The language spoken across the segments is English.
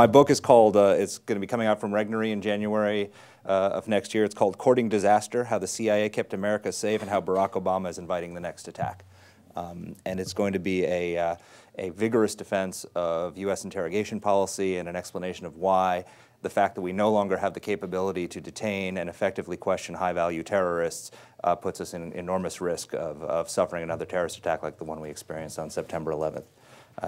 My book is called, it's going to be coming out from Regnery in January of next year. It's called Courting Disaster, How the CIA Kept America Safe and How Barack Obama is Inviting the Next Attack. And it's going to be a vigorous defense of U.S. interrogation policy and an explanation of why the fact that we no longer have the capability to detain and effectively question high-value terrorists puts us in enormous risk of suffering another terrorist attack like the one we experienced on September 11th,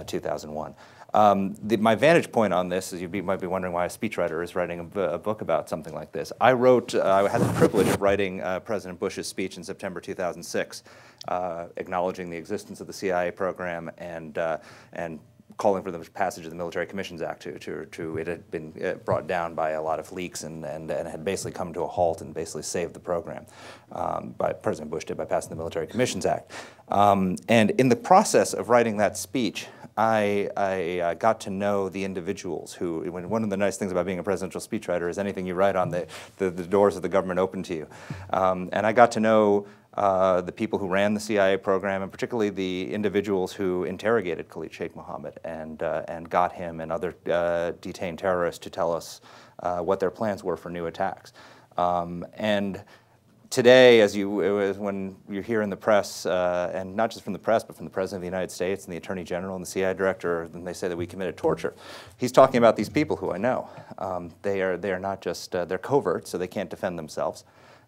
2001. My vantage point on this is might be wondering why a speechwriter is writing a book about something like this. I had the privilege of writing President Bush's speech in September 2006, acknowledging the existence of the CIA program and calling for the passage of the Military Commissions Act. It had been brought down by a lot of leaks and had basically come to a halt and basically saved the program. President Bush did by passing the Military Commissions Act. And in the process of writing that speech, I got to know the individuals who, one of the nice things about being a presidential speechwriter is anything you write on, the doors of the government open to you. And I got to know the people who ran the CIA program, and particularly the individuals who interrogated Khalid Sheikh Mohammed and got him and other detained terrorists to tell us what their plans were for new attacks. And today, when you're here in the press, and not just from the press, but from the President of the United States and the Attorney General and the CIA Director, then they say that we committed torture. He's talking about these people who I know. They are not just, they're covert, so they can't defend themselves.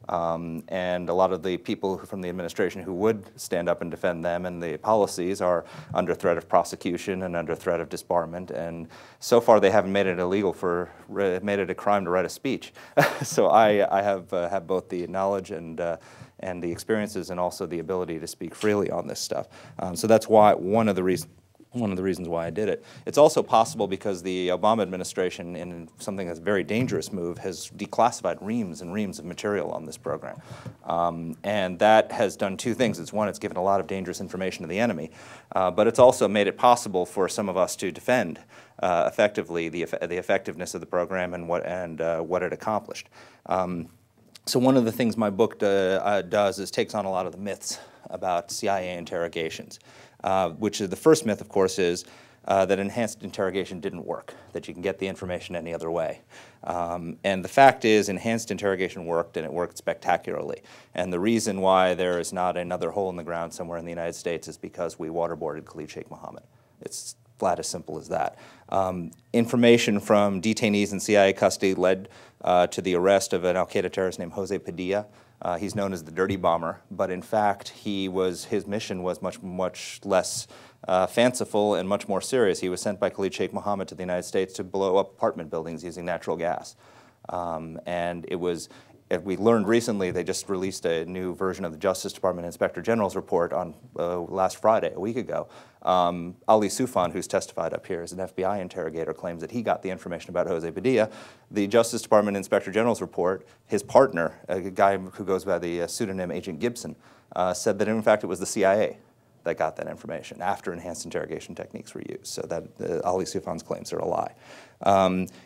And a lot of the people from the administration who would stand up and defend them and the policies are under threat of prosecution and under threat of disbarment. And so far, they haven't made it illegal made it a crime to write a speech. So I have both the knowledge and the experiences and also the ability to speak freely on this stuff. So that's why one of the reasons why I did it. It's also possible because the Obama administration, in something that's a very dangerous move, has declassified reams and reams of material on this program. And that has done two things. It's one, it's given a lot of dangerous information to the enemy, but it's also made it possible for some of us to defend effectively the effectiveness of the program and what it accomplished. So one of the things my book does is takes on a lot of the myths about CIA interrogations. Which is the first myth, of course, is that enhanced interrogation didn't work, that you can get the information any other way. And the fact is, enhanced interrogation worked, and it worked spectacularly. And the reason why there is not another hole in the ground somewhere in the United States is because we waterboarded Khalid Sheikh Mohammed. It's flat as simple as that. Information from detainees in CIA custody led to the arrest of an al-Qaeda terrorist named Jose Padilla. He's known as the Dirty Bomber, but in fact, his mission was much less fanciful and much more serious. He was sent by Khalid Sheikh Mohammed to the United States to blow up apartment buildings using natural gas. And it was, we learned recently, they just released a new version of the Justice Department Inspector General's report on last Friday, a week ago. Ali Soufan, who's testified up here as an FBI interrogator, claims that he got the information about Jose Padilla. The Justice Department Inspector General's report, his partner, a guy who goes by the pseudonym Agent Gibson, said that in fact it was the CIA that got that information after enhanced interrogation techniques were used. So that Ali Soufan's claims are a lie.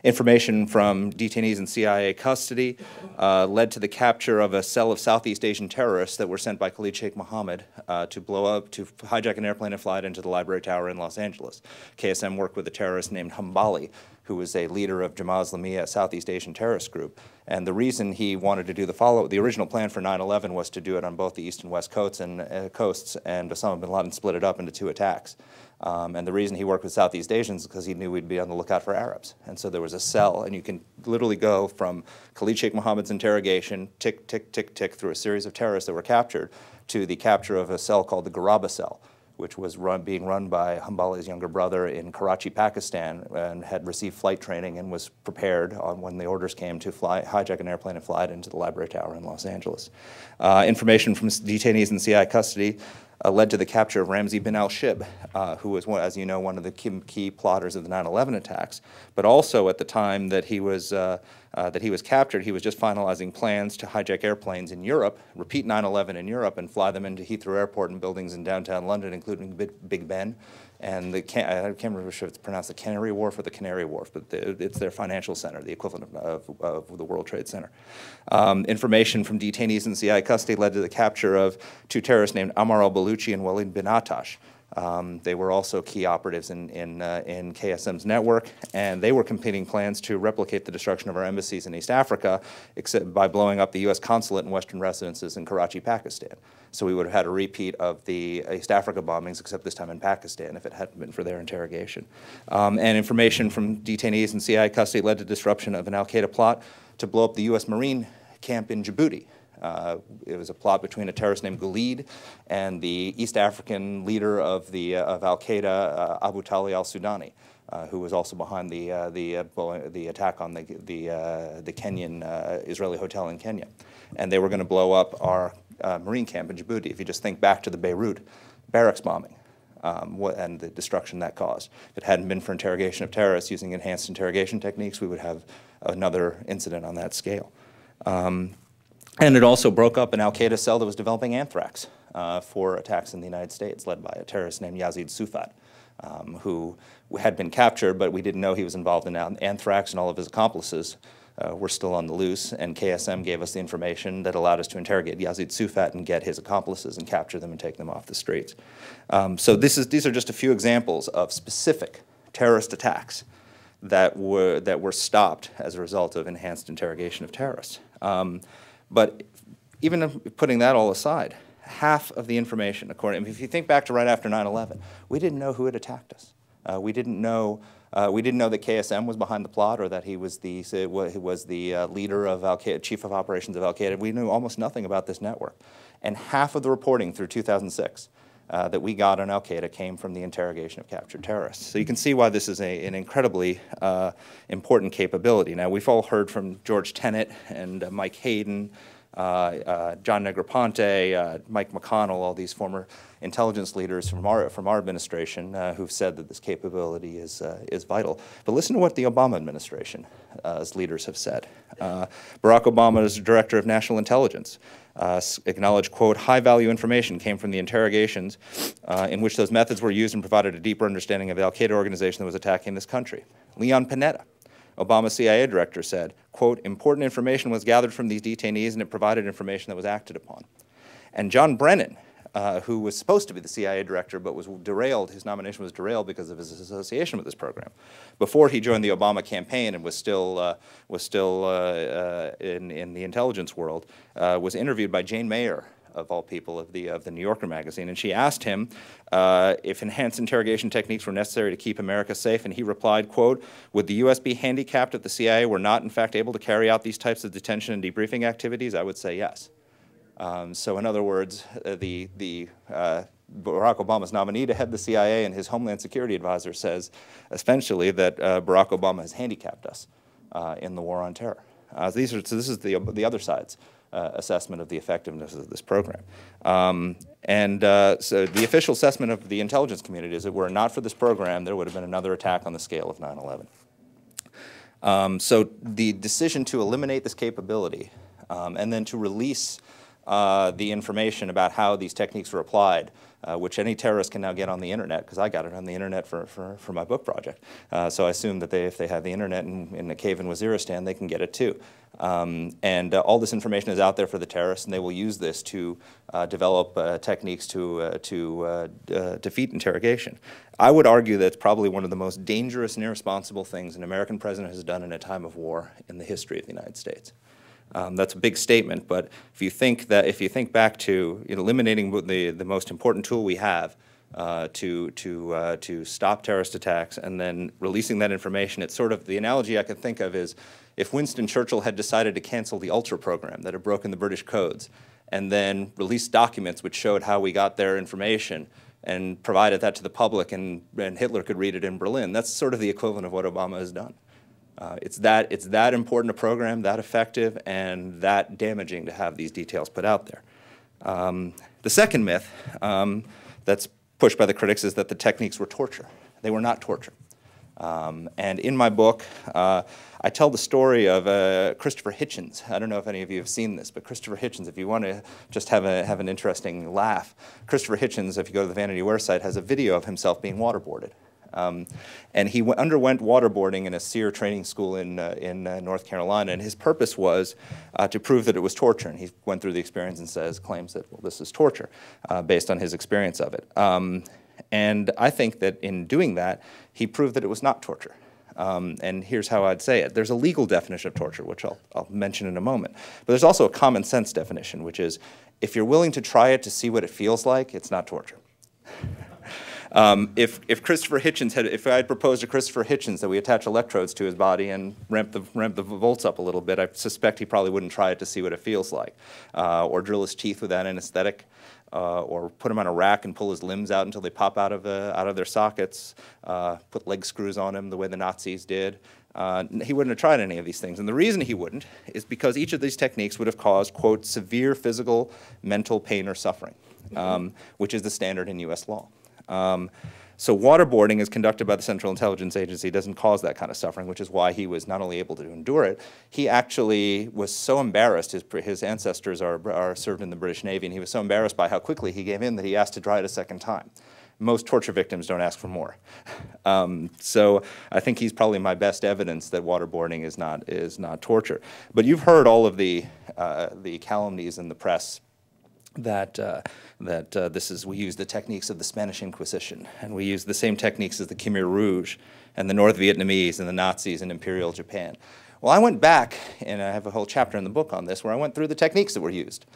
Information from detainees in CIA custody led to the capture of a cell of Southeast Asian terrorists that were sent by Khalid Sheikh Mohammed to hijack an airplane and fly it into the Library Tower in Los Angeles. KSM worked with a terrorist named Hambali, who was a leader of Jamaat Islamiyah, a Southeast Asian terrorist group. And the reason he wanted to do the original plan for 9/11 was to do it on both the east and west coasts, and Osama bin Laden split it up into two attacks. And the reason he worked with Southeast Asians is because he knew we'd be on the lookout for Arabs. And so there was a cell, and you can literally go from Khalid Sheikh Mohammed's interrogation, tick, tick, tick, tick, through a series of terrorists that were captured, to the capture of a cell called the Garaba cell, which was being run by Hambali's younger brother in Karachi, Pakistan, and had received flight training and was prepared when the orders came to hijack an airplane and fly it into the Library Tower in Los Angeles. Information from detainees in CIA custody led to the capture of Ramzi bin al-Shib, who was, as you know, one of the key plotters of the 9/11 attacks. But also at the time that he was captured, he was just finalizing plans to hijack airplanes in Europe, repeat 9/11 in Europe, and fly them into Heathrow Airport and buildings in downtown London, including Big Ben. And I can't remember if it's pronounced the Canary Wharf or the Canary Wharf, but it's their financial center, the equivalent of the World Trade Center. Information from detainees in CIA custody led to the capture of two terrorists named Ammar al-Baluchi and Walid bin Attash, They were also key operatives in KSM's network, and they were completing plans to replicate the destruction of our embassies in East Africa, except by blowing up the U.S. consulate and Western residences in Karachi, Pakistan. So we would have had a repeat of the East Africa bombings, except this time in Pakistan, if it hadn't been for their interrogation. And information from detainees in CIA custody led to disruption of an al-Qaeda plot to blow up the U.S. Marine camp in Djibouti. It was a plot between a terrorist named Gulid and the East African leader of al-Qaeda, Abu Tali al-Sudani, who was also behind the attack on the Kenyan Israeli hotel in Kenya. And they were going to blow up our Marine camp in Djibouti. If you just think back to the Beirut barracks bombing and the destruction that caused. If it hadn't been for interrogation of terrorists using enhanced interrogation techniques, we would have another incident on that scale. And it also broke up an al-Qaeda cell that was developing anthrax for attacks in the United States, led by a terrorist named Yazid Sufat, who had been captured, but we didn't know he was involved in anthrax, and all of his accomplices were still on the loose, and KSM gave us the information that allowed us to interrogate Yazid Sufat and get his accomplices and capture them and take them off the streets. So these are just a few examples of specific terrorist attacks that were stopped as a result of enhanced interrogation of terrorists. But even putting that all aside, half of the information, if you think back to right after 9/11, we didn't know who had attacked us. We didn't know that KSM was behind the plot, or that he was the leader of Al-Qaeda, chief of operations of Al-Qaeda. We knew almost nothing about this network. And half of the reporting through 2006 that we got on Al-Qaeda came from the interrogation of captured terrorists. So you can see why this is an incredibly important capability. Now, we've all heard from George Tenet and Mike Hayden, John Negroponte, Mike McConnell, all these former intelligence leaders from our administration who've said that this capability is vital. But listen to what the Obama administration's leaders have said. Barack Obama, as director of national intelligence, acknowledged, quote, high-value information came from the interrogations in which those methods were used and provided a deeper understanding of the al-Qaeda organization that was attacking this country. Leon Panetta, Obama's CIA director, said, quote, important information was gathered from these detainees and it provided information that was acted upon. And John Brennan, who was supposed to be the CIA director but was derailed, his nomination was derailed because of his association with this program. Before he joined the Obama campaign and was still in the intelligence world, was interviewed by Jane Mayer, of all people, of the New Yorker magazine, and she asked him if enhanced interrogation techniques were necessary to keep America safe, and he replied, quote, would the U.S. be handicapped if the CIA were not, in fact, able to carry out these types of detention and debriefing activities? I would say yes. So in other words, Barack Obama's nominee to head the CIA and his Homeland Security advisor says essentially that Barack Obama has handicapped us in the war on terror. So this is the other side's assessment of the effectiveness of this program. So the official assessment of the intelligence community is that were it not for this program, there would have been another attack on the scale of 9/11. So the decision to eliminate this capability and then to release the information about how these techniques were applied, which any terrorist can now get on the internet, because I got it on the internet for my book project. So I assume that if they have the internet in a cave in Waziristan, they can get it too. All this information is out there for the terrorists, and they will use this to develop techniques to defeat interrogation. I would argue that it's probably one of the most dangerous and irresponsible things an American president has done in a time of war in the history of the United States. That's a big statement, but if you think back to eliminating the most important tool we have to stop terrorist attacks and then releasing that information, it's sort of the analogy I could think of is if Winston Churchill had decided to cancel the Ultra program that had broken the British codes and then released documents which showed how we got their information and provided that to the public and Hitler could read it in Berlin. That's sort of the equivalent of what Obama has done. It's that important a program, that effective, and that damaging to have these details put out there. The second myth that's pushed by the critics is that the techniques were torture. They were not torture. And in my book, I tell the story of Christopher Hitchens. I don't know if any of you have seen this, but Christopher Hitchens, if you want to just have an interesting laugh, Christopher Hitchens, if you go to the Vanity Fair site, has a video of himself being waterboarded. And he underwent waterboarding in a SEER training school in North Carolina, and his purpose was to prove that it was torture. And he went through the experience and claims that, well, this is torture, based on his experience of it. And I think that in doing that, he proved that it was not torture. And here's how I'd say it. There's a legal definition of torture, which I'll mention in a moment. But there's also a common sense definition, which is if you're willing to try it to see what it feels like, it's not torture. If Christopher Hitchens if I had proposed to Christopher Hitchens that we attach electrodes to his body and ramp the volts up a little bit, I suspect he probably wouldn't try it to see what it feels like, or drill his teeth with that anesthetic, or put him on a rack and pull his limbs out until they pop out of their sockets, put leg screws on him the way the Nazis did. He wouldn't have tried any of these things. And the reason he wouldn't is because each of these techniques would have caused, quote, severe physical, mental pain or suffering, which is the standard in U.S. law. So waterboarding is conducted by the Central Intelligence Agency. It doesn't cause that kind of suffering, which is why he was not only able to endure it, he actually was so embarrassed. His ancestors are served in the British Navy, and he was so embarrassed by how quickly he gave in that he asked to try it a second time. Most torture victims don't ask for more. So I think he's probably my best evidence that waterboarding is not torture. But you've heard all of the calumnies in the press that we use the techniques of the Spanish Inquisition, and we use the same techniques as the Khmer Rouge and the North Vietnamese and the Nazis and Imperial Japan. Well, I went back, and I have a whole chapter in the book on this, where I went through the techniques that were used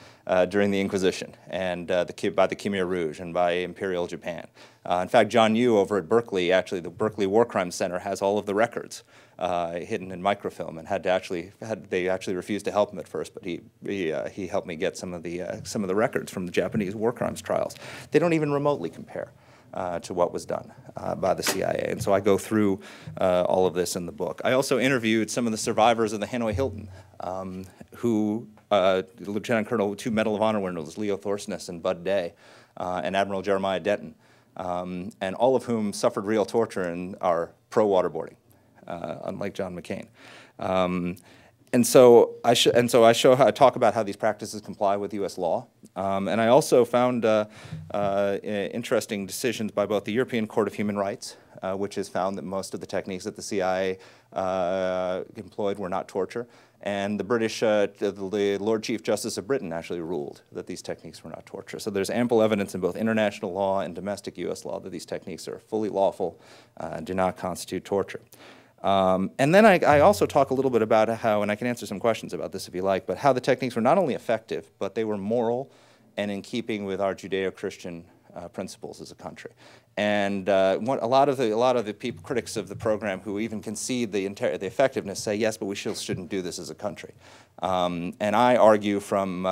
during the Inquisition and by the Khmer Rouge and by Imperial Japan. In fact, John Yoo over at Berkeley, actually the Berkeley War Crimes Center, has all of the records hidden in microfilm, and they actually refused to help him at first, but he helped me get some of the records from the Japanese war crimes trials. They don't even remotely compare to what was done by the CIA. And so I go through all of this in the book. I also interviewed some of the survivors of the Hanoi Hilton, Lieutenant Colonel, 2 Medal of Honor winners, Leo Thorsness and Bud Day, and Admiral Jeremiah Denton, and all of whom suffered real torture and are pro-waterboarding, unlike John McCain. And so I talk about how these practices comply with U.S. law. And I also found interesting decisions by both the European Court of Human Rights, which has found that most of the techniques that the CIA employed were not torture, and the British, the Lord Chief Justice of Britain actually ruled that these techniques were not torture. So there's ample evidence in both international law and domestic U.S. law that these techniques are fully lawful and do not constitute torture. And then I also talk a little bit about how, and I can answer some questions about this if you like, but how the techniques were not only effective, but they were moral and in keeping with our Judeo-Christian principles as a country. And a lot of the critics of the program who even concede the effectiveness say, yes, but we shouldn't do this as a country. And I argue from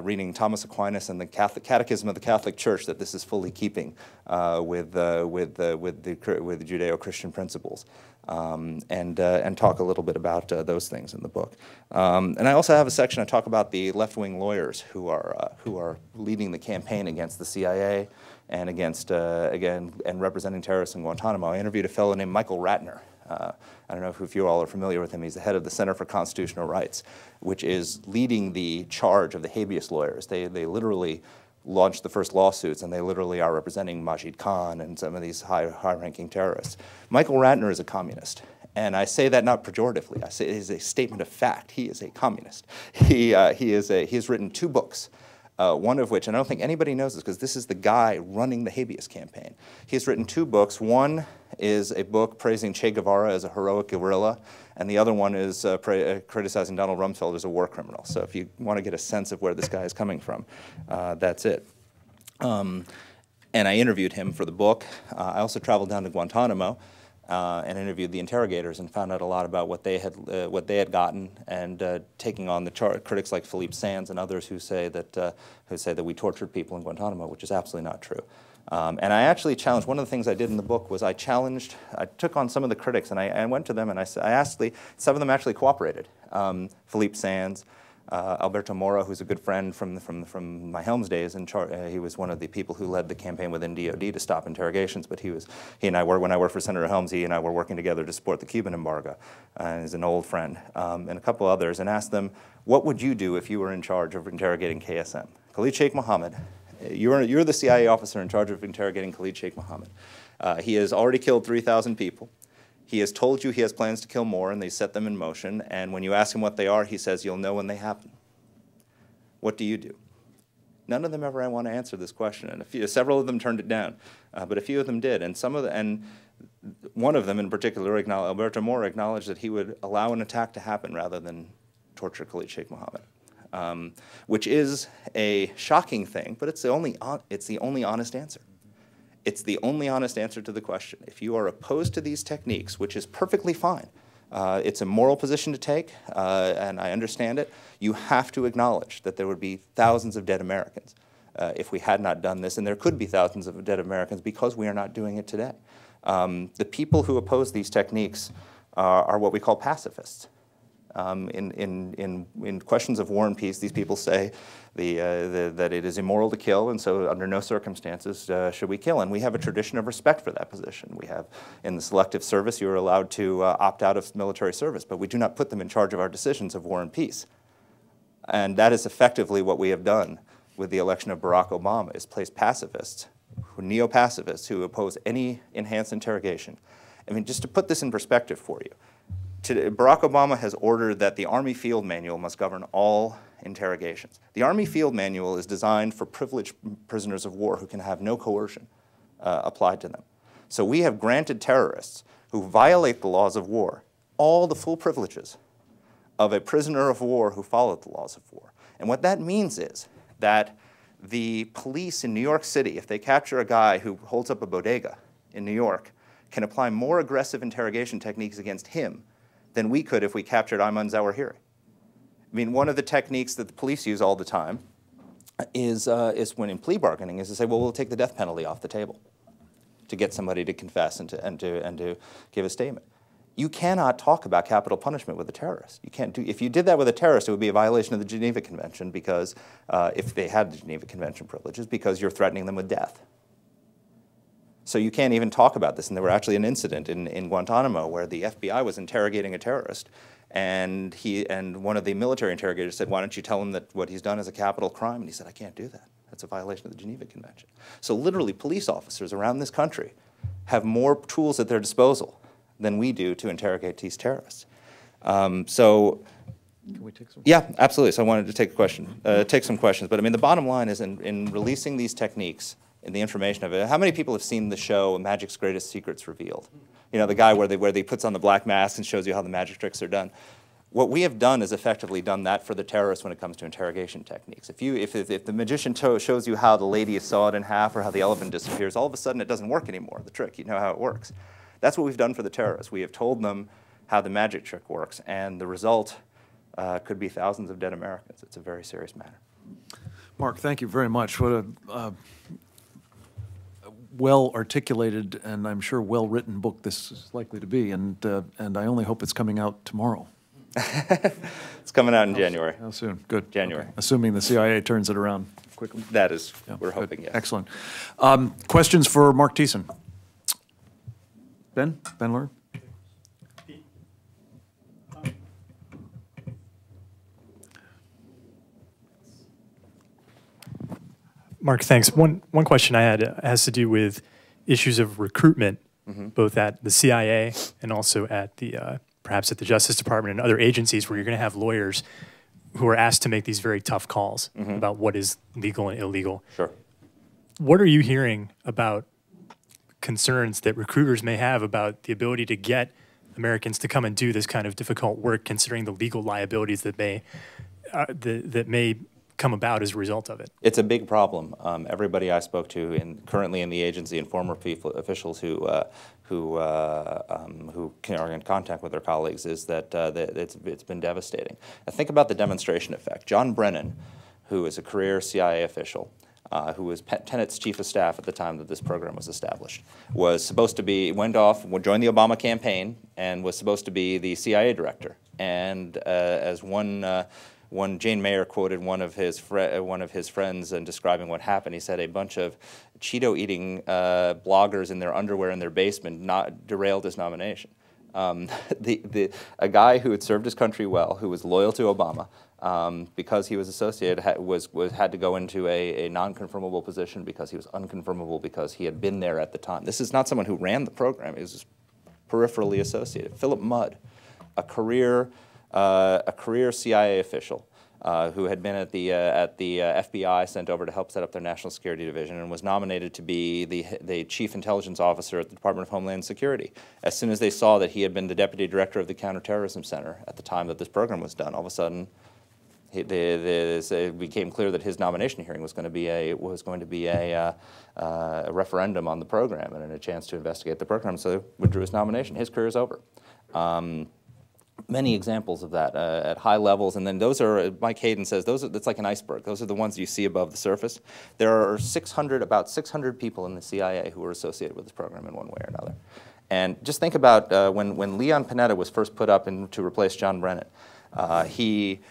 reading Thomas Aquinas and the Catechism of the Catholic Church that this is fully keeping with Judeo-Christian principles, and talk a little bit about those things in the book. And I also have a section I talk about the left-wing lawyers who are leading the campaign against the CIA and against and representing terrorists in Guantanamo. I interviewed a fellow named Michael Ratner. I don't know if you all are familiar with him. He's the head of the Center for Constitutional Rights, which is leading the charge of the habeas lawyers. They literally launched the first lawsuits, and they literally are representing Majid Khan and some of these high-ranking terrorists. Michael Ratner is a communist, and I say that not pejoratively. I say it is a statement of fact. He is a communist. He has written 2 books. One of which, and I don't think anybody knows this because this is the guy running the habeas campaign. He's written 2 books. One is a book praising Che Guevara as a heroic guerrilla, and the other one is criticizing Donald Rumsfeld as a war criminal. So if you want to get a sense of where this guy is coming from, that's it. And I interviewed him for the book. I also traveled down to Guantanamo and interviewed the interrogators and found out a lot about what they had gotten, and taking on the critics like Philippe Sands and others who say that we tortured people in Guantanamo, which is absolutely not true. And I actually challenged. One of the things I did in the book was I took on some of the critics, and I went to them and I asked some of them actually cooperated. Philippe Sands. Alberto Mora, who's a good friend from my Helms days, he was one of the people who led the campaign within DOD to stop interrogations. But he and I were, when I worked for Senator Helms, he and I were working together to support the Cuban embargo. And he's an old friend, and a couple others, and asked them, what would you do if you were in charge of interrogating KSM? Khalid Sheikh Mohammed, you're the CIA officer in charge of interrogating Khalid Sheikh Mohammed. He has already killed 3,000 people. He has told you he has plans to kill more, and they set them in motion. And when you ask him what they are, he says, you'll know when they happen. What do you do? None of them ever want to answer this question, and several of them turned it down, but a few of them did, and one of them in particular, Alberto Mora, acknowledged that he would allow an attack to happen rather than torture Khalid Sheikh Mohammed, which is a shocking thing, but it's the only honest answer. It's the only honest answer to the question. If you are opposed to these techniques, which is perfectly fine, it's a moral position to take, and I understand it, you have to acknowledge that there would be thousands of dead Americans if we had not done this, and there could be thousands of dead Americans because we are not doing it today. The people who oppose these techniques are what we call pacifists. In questions of war and peace, these people say that it is immoral to kill, and so under no circumstances should we kill. And we have a tradition of respect for that position. We have, in the selective service, you are allowed to opt out of military service, but we do not put them in charge of our decisions of war and peace. And that is effectively what we have done with the election of Barack Obama, is place pacifists, neo-pacifists, who oppose any enhanced interrogation. I mean, just to put this in perspective for you, Barack Obama has ordered that the Army Field Manual must govern all interrogations. The Army Field Manual is designed for privileged prisoners of war who can have no coercion applied to them. So we have granted terrorists who violate the laws of war all the full privileges of a prisoner of war who followed the laws of war. And what that means is that the police in New York City, if they capture a guy who holds up a bodega in New York, can apply more aggressive interrogation techniques against him than we could if we captured Ayman Zawahiri. I mean, one of the techniques that the police use all the time is when in plea bargaining, is to say, well, we'll take the death penalty off the table to get somebody to confess and to give a statement. You cannot talk about capital punishment with a terrorist. You can't do. If you did that with a terrorist, it would be a violation of the Geneva Convention, because if they had the Geneva Convention privileges, because you're threatening them with death. So you can't even talk about this. And there were actually an incident in Guantanamo where the FBI was interrogating a terrorist, and one of the military interrogators said, why don't you tell him that what he's done is a capital crime? And he said, I can't do that. That's a violation of the Geneva Convention. So literally, police officers around this country have more tools at their disposal than we do to interrogate these terrorists. Can we take some? Yeah, absolutely. So I wanted to take some questions. But I mean, the bottom line is in releasing these techniques, in the information of it, how many people have seen the show Magic's Greatest Secrets Revealed? You know, the guy where they puts on the black mask and shows you how the magic tricks are done. What we have done is effectively done that for the terrorists when it comes to interrogation techniques. If the magician shows you how the lady is sawed in half or how the elephant disappears, all of a sudden it doesn't work anymore, the trick. You know how it works. That's what we've done for the terrorists. We have told them how the magic trick works, and the result could be thousands of dead Americans. It's a very serious matter. Mark, thank you very much. What a well-articulated and I'm sure well-written book this is likely to be, and I only hope it's coming out tomorrow. It's coming out in January. How soon? Good. January. Okay. Assuming the CIA turns it around quickly. That is, yeah, we're hoping, yes. Excellent. Questions for Marc Thiessen? Ben Lur? Mark, thanks. One question I had has to do with issues of recruitment, both at the CIA and also at the perhaps at the Justice Department and other agencies where you're going to have lawyers who are asked to make these very tough calls about what is legal and illegal. Sure. What are you hearing about concerns that recruiters may have about the ability to get Americans to come and do this kind of difficult work, considering the legal liabilities that may come about as a result of it? It's a big problem. Everybody I spoke to currently in the agency and former officials who are in contact with their colleagues is that it's been devastating. Now think about the demonstration effect. John Brennan, who is a career CIA official, who was Tenet's chief of staff at the time that this program was established, was supposed to be, joined the Obama campaign and was supposed to be the CIA director. And as one Jane Mayer quoted one of his friends in describing what happened. He said a bunch of Cheeto-eating bloggers in their underwear in their basement derailed his nomination. A guy who had served his country well, who was loyal to Obama, because he was associated, had to go into a non-confirmable position because he was unconfirmable because he had been there at the time. This is not someone who ran the program. He was just peripherally associated. Philip Mudd, a career CIA official, who had been at the FBI, sent over to help set up their national security division, and was nominated to be the chief intelligence officer at the Department of Homeland Security. As soon as they saw that he had been the deputy director of the Counterterrorism Center at the time that this program was done, all of a sudden, it became clear that his nomination hearing was going to be a referendum on the program and a chance to investigate the program. So withdrew his nomination. His career is over. Many examples of that at high levels, and then those are, Mike Hayden says, that's like an iceberg. Those are the ones you see above the surface. There are about 600 people in the CIA who are associated with this program in one way or another. And just think about when Leon Panetta was first put up to replace John Brennan, he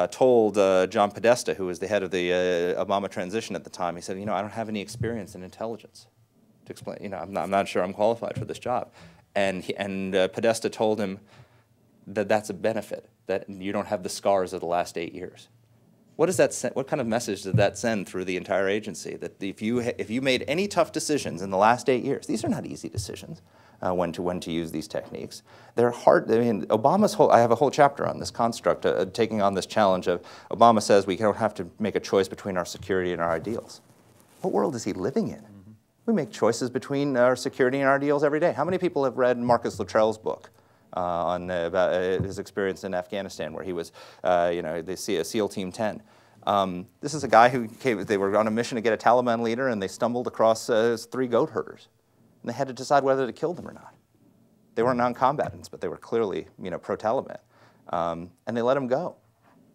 told John Podesta, who was the head of the Obama transition at the time, he said, I don't have any experience in intelligence to explain, I'm not sure I'm qualified for this job. And Podesta told him that that's a benefit, that you don't have the scars of the last 8 years. What does that send, what kind of message did that send through the entire agency? That if you made any tough decisions in the last 8 years, these are not easy decisions, when to use these techniques. They're hard. I mean, I have a whole chapter on this construct, taking on this challenge of, Obama says we don't have to make a choice between our security and our ideals. What world is he living in? Mm-hmm. We make choices between our security and our ideals every day. How many people have read Marcus Luttrell's book about his experience in Afghanistan, where he was, the SEAL Team 10? This is a guy who they were on a mission to get a Taliban leader, and they stumbled across 3 goat herders. And they had to decide whether to kill them or not. They weren't non-combatants, but they were clearly, pro-Taliban. And they let him go.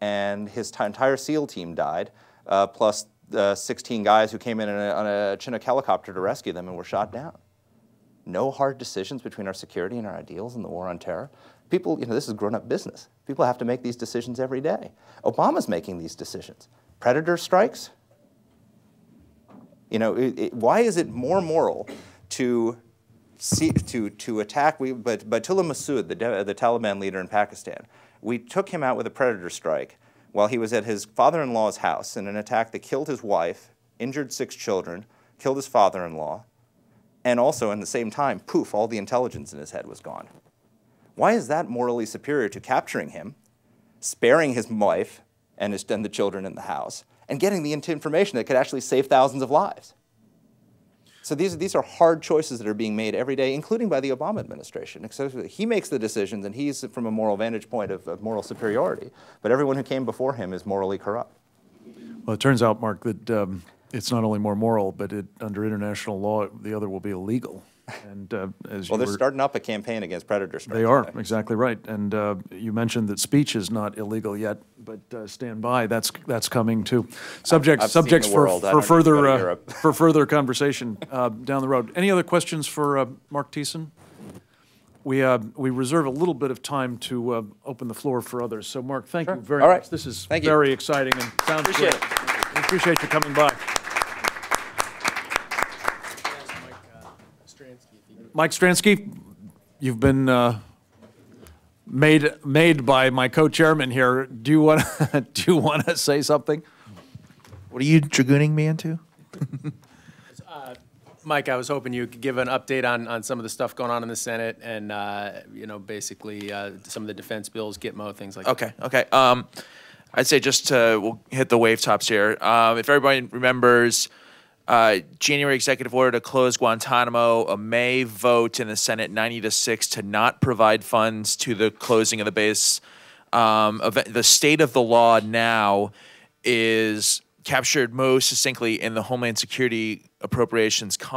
And his entire SEAL team died, plus 16 guys who came in on a Chinook helicopter to rescue them and were shot down. No hard decisions between our security and our ideals in the war on terror. People, this is grown-up business. People have to make these decisions every day. Obama's making these decisions. Predator strikes? Why is it more moral to attack Baitullah Masood, the Taliban leader in Pakistan? We took him out with a predator strike while he was at his father-in-law's house in an attack that killed his wife, injured 6 children, killed his father-in-law, and also, in the same time, poof, all the intelligence in his head was gone. Why is that morally superior to capturing him, sparing his wife and the children in the house, and getting the information that could actually save thousands of lives? So these are hard choices that are being made every day, including by the Obama administration. He makes the decisions, and he's from a moral vantage point of moral superiority. But everyone who came before him is morally corrupt. Well, it turns out, Mark, that it's not only more moral, but under international law, the other will be illegal. And they're starting up a campaign against predator strikes. They are, exactly right. And you mentioned that speech is not illegal yet, but stand by, that's coming too. Subjects for further conversation down the road. Any other questions for Marc Thiessen? We reserve a little bit of time to open the floor for others. So, Mark, thank you very much. This is very exciting and sounds great. I appreciate you coming by. Mike Stransky, you've been made by my co-chairman here. Do you want to say something? What are you dragooning me into? Mike, I was hoping you could give an update on some of the stuff going on in the Senate and basically some of the defense bills, Gitmo, things like that. Okay. I'd say we'll hit the wave tops here. If everybody remembers, January executive order to close Guantanamo, a May vote in the Senate 90-6 to not provide funds to the closing of the base. The state of the law now is captured most succinctly in the Homeland Security Appropriations